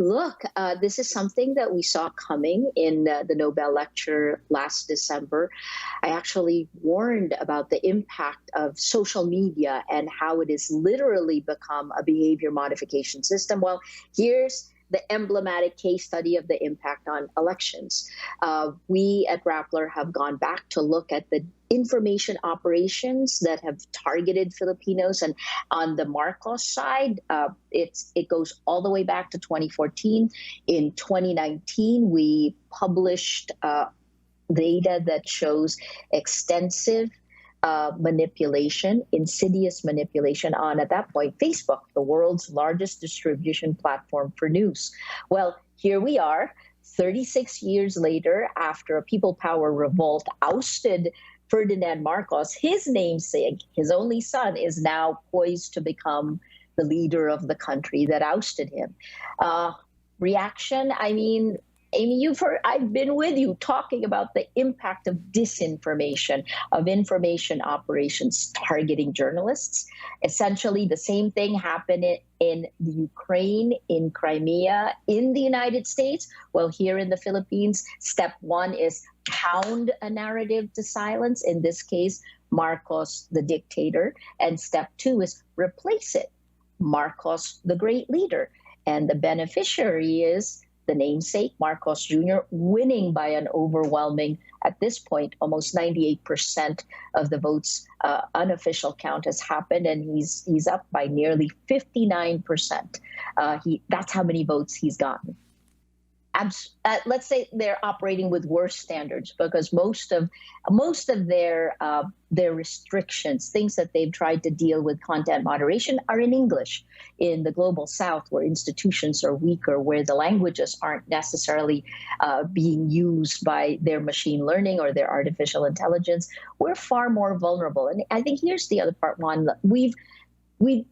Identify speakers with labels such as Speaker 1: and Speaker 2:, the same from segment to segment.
Speaker 1: Look, this is something that we saw coming in the Nobel lecture last December. I actually warned about the impact of social media and how it has literally become a behavior modification system. Well, here's the emblematic case study of the impact on elections. We at Rappler have gone back to look at the information operations that have targeted Filipinos. And on the Marcos side, it goes all the way back to 2014. In 2019, we published data that shows extensive manipulation, insidious manipulation on, at that point, Facebook, the world's largest distribution platform for news. Well, here we are, 36 years later, after a people power revolt ousted Ferdinand Marcos. His namesake, his only son, is now poised to become the leader of the country that ousted him. Reaction, I mean, Amy, I've been with you talking about the impact of disinformation, of information operations targeting journalists. Essentially, the same thing happened in the Ukraine, in Crimea, in the United States. Well, here in the Philippines, step one is pound a narrative to silence, in this case, Marcos, the dictator. And step two is replace it, Marcos, the great leader. And the beneficiary is the namesake, Marcos Jr., winning by an overwhelming, at this point, almost 98% of the votes. Unofficial count has happened, and he's up by nearly 59%. That's how many votes he's gotten. Let's say they're operating with worse standards, because most of their restrictions, things that they've tried to deal with content moderation, are in English. In the global South, where institutions are weaker, where the languages aren't necessarily being used by their machine learning or their artificial intelligence, we're far more vulnerable. And I think here's the other part, Juan.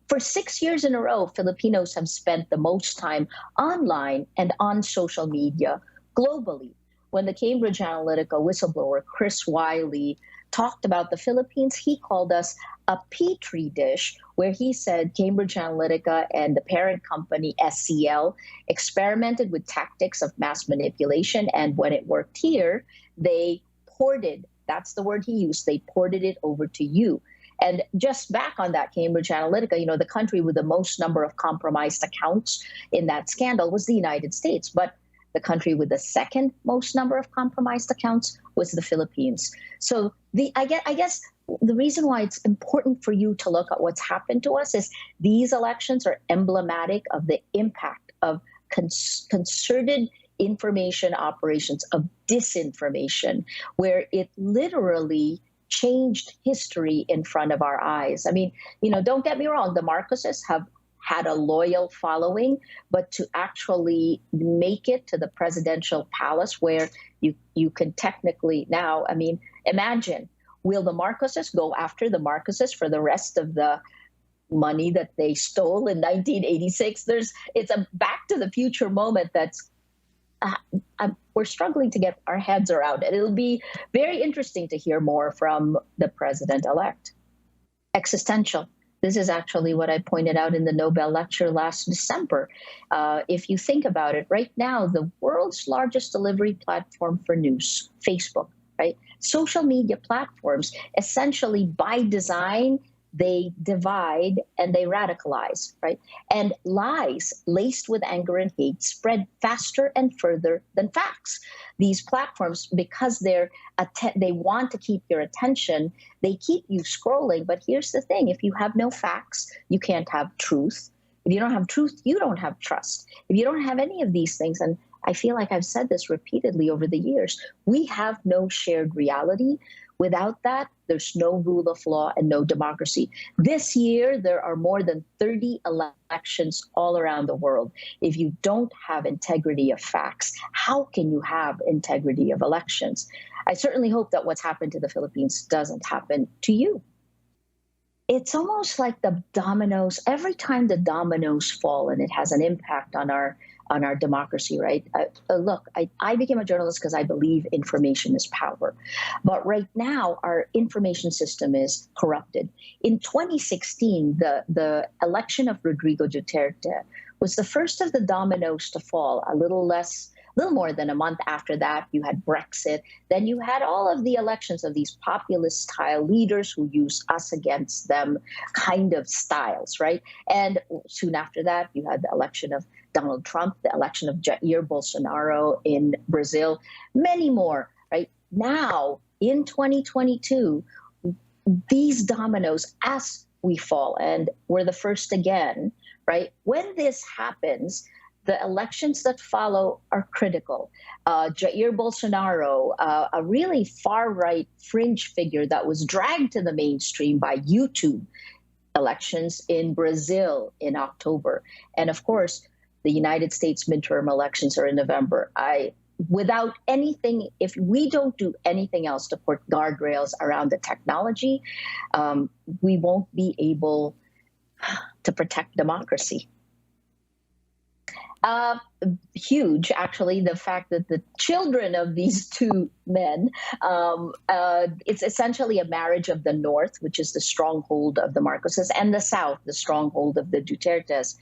Speaker 1: For 6 years in a row, Filipinos have spent the most time online and on social media globally. When the Cambridge Analytica whistleblower, Chris Wiley, talked about the Philippines, he called us a petri dish, where he said Cambridge Analytica and the parent company, SCL, experimented with tactics of mass manipulation. And when it worked here, they ported, that's the word he used, they ported it over to you. And just back on that Cambridge Analytica, the country with the most number of compromised accounts in that scandal was the United States. But the country with the second most number of compromised accounts was the Philippines. So I guess the reason why it's important for you to look at what's happened to us is these elections are emblematic of the impact of concerted information operations, of disinformation, where it literally changed history in front of our eyes. I mean, don't get me wrong, the Marcoses have had a loyal following, but to actually make it to the presidential palace, where you can technically now, I mean, imagine, will the Marcoses go after the Marcoses for the rest of the money that they stole in 1986? It's a back to the future moment that's we're struggling to get our heads around it. It'll be very interesting to hear more from the president-elect. Existential. This is actually what I pointed out in the Nobel lecture last December. If you think about it, right now, the world's largest delivery platform for news, Facebook, right? Social media platforms, essentially by design, they divide and they radicalize, right? And lies laced with anger and hate spread faster and further than facts. These platforms, because they want to keep your attention, they keep you scrolling. But here's the thing: if you have no facts, you can't have truth. If you don't have truth, you don't have trust. If you don't have any of these things, and I feel like I've said this repeatedly over the years, we have no shared reality. Without that, there's no rule of law and no democracy. This year, there are more than 30 elections all around the world. If you don't have integrity of facts, how can you have integrity of elections? I certainly hope that what's happened to the Philippines doesn't happen to you. it's almost like the dominoes. Every time the dominoes fall, and it has an impact on our democracy, right? Look, I became a journalist because I believe information is power. But right now, our information system is corrupted. In 2016, the election of Rodrigo Duterte was the first of the dominoes to fall, a little more than a month after that. You had Brexit. Then you had all of the elections of these populist style leaders who use us against them kind of styles, right? And soon after that, you had the election of Donald Trump, the election of Jair Bolsonaro in Brazil, many more, right? Now, in 2022, these dominoes, as we fall, and we're the first again, right? When this happens, the elections that follow are critical. Jair Bolsonaro, a really far-right fringe figure that was dragged to the mainstream by YouTube elections in Brazil in October. And of course, the United States midterm elections are in November. Without anything, if we don't do anything else to put guardrails around the technology, we won't be able to protect democracy. Huge, actually, the fact that the children of these two men, it's essentially a marriage of the North, which is the stronghold of the Marcoses, and the South, the stronghold of the Dutertes.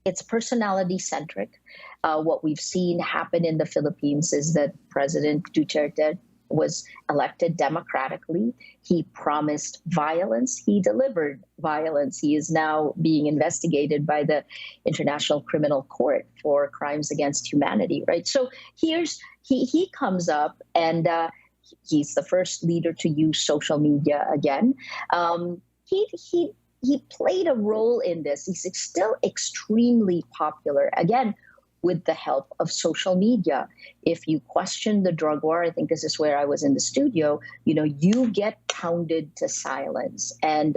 Speaker 1: It's personality centric. What we've seen happen in the Philippines is that President Duterte was elected democratically. He promised violence. He delivered violence. He is now being investigated by the International Criminal Court for crimes against humanity, right? So he comes up, and he's the first leader to use social media again. He played a role in this. He's still extremely popular. Again, with the help of social media. If you question the drug war, I think this is where I was in the studio, you get pounded to silence. And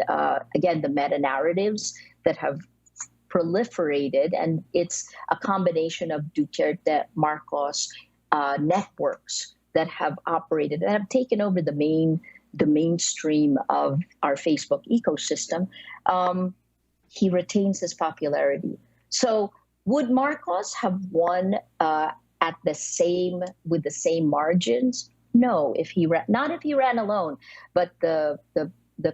Speaker 1: again, the meta-narratives that have proliferated, and it's a combination of Duterte, Marcos networks that have operated, that have taken over the mainstream of our Facebook ecosystem. He retains his popularity. So would Marcos have won with the same margins? No, not if he ran alone, but the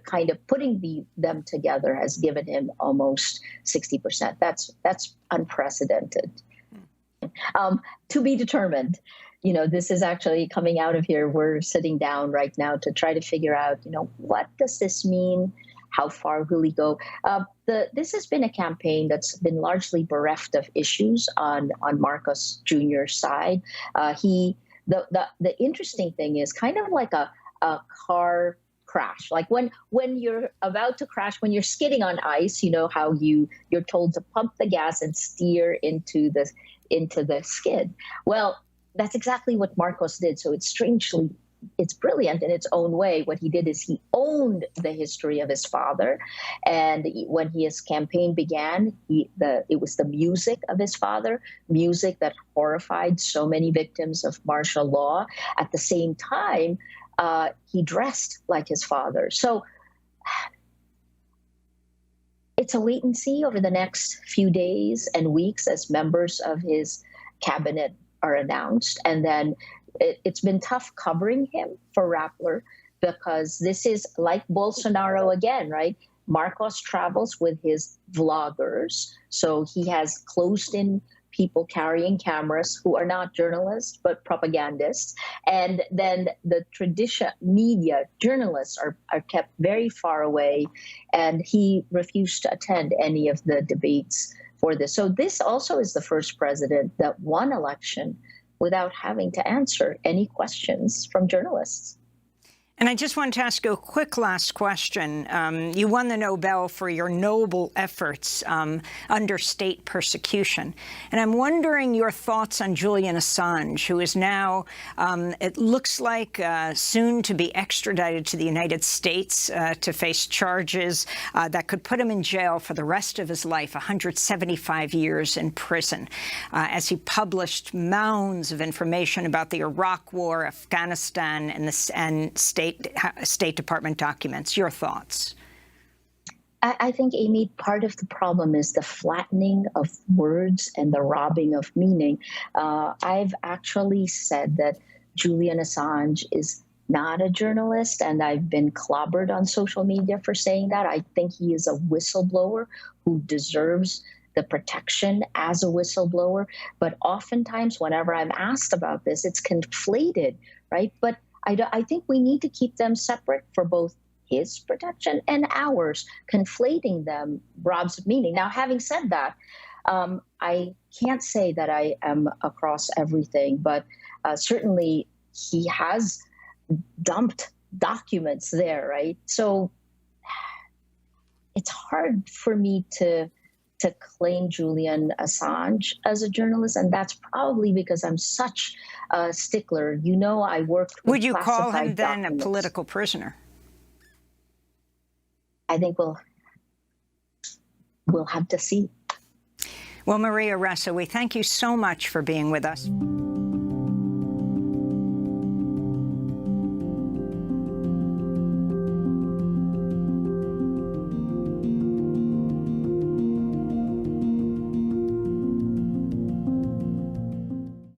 Speaker 1: kind of putting them together has given him almost 60%. That's unprecedented. To be determined. This is actually coming out of here. We're sitting down right now to try to figure out, what does this mean? How far will he go? This has been a campaign that's been largely bereft of issues on Marcos Jr.'s side. The interesting thing is kind of like a car crash. Like when you're about to crash, when you're skidding on ice, how you're told to pump the gas and steer into the skid. Well, that's exactly what Marcos did. So it's brilliant in its own way. What he did is he owned the history of his father. And when his campaign began, it was the music of his father, music that horrified so many victims of martial law. At the same time, he dressed like his father. So it's a wait and see over the next few days and weeks as members of his cabinet are announced. And then it's been tough covering him for Rappler because this is like Bolsonaro again, right? Marcos travels with his vloggers. So he has closed-in people carrying cameras who are not journalists, but propagandists. And then the traditional media journalists are kept very far away. And he refused to attend any of the debates for this. So this also is the first president that won election without having to answer any questions from journalists.
Speaker 2: And I just wanted to ask you a quick last question. You won the Nobel for your noble efforts under state persecution. And I'm wondering your thoughts on Julian Assange, who is now, it looks like, soon to be extradited to the United States to face charges that could put him in jail for the rest of his life, 175 years in prison, as he published mounds of information about the Iraq War, Afghanistan, and state State Department documents. Your thoughts?
Speaker 1: I think, Amy, part of the problem is the flattening of words and the robbing of meaning. I've actually said that Julian Assange is not a journalist, and I've been clobbered on social media for saying that. I think he is a whistleblower who deserves the protection as a whistleblower. But oftentimes, whenever I'm asked about this, it's conflated, right? But I think we need to keep them separate for both his protection and ours. Conflating them robs meaning. Now, having said that, I can't say that I am across everything, but certainly he has dumped documents there, right? So it's hard for me to claim Julian Assange as a journalist, and that's probably because I'm such a stickler. You know, I worked with
Speaker 2: Would you call him then
Speaker 1: documents.
Speaker 2: a political prisoner?
Speaker 1: I think we'll have to see.
Speaker 2: Well, Maria Ressa, we thank you so much for being with us.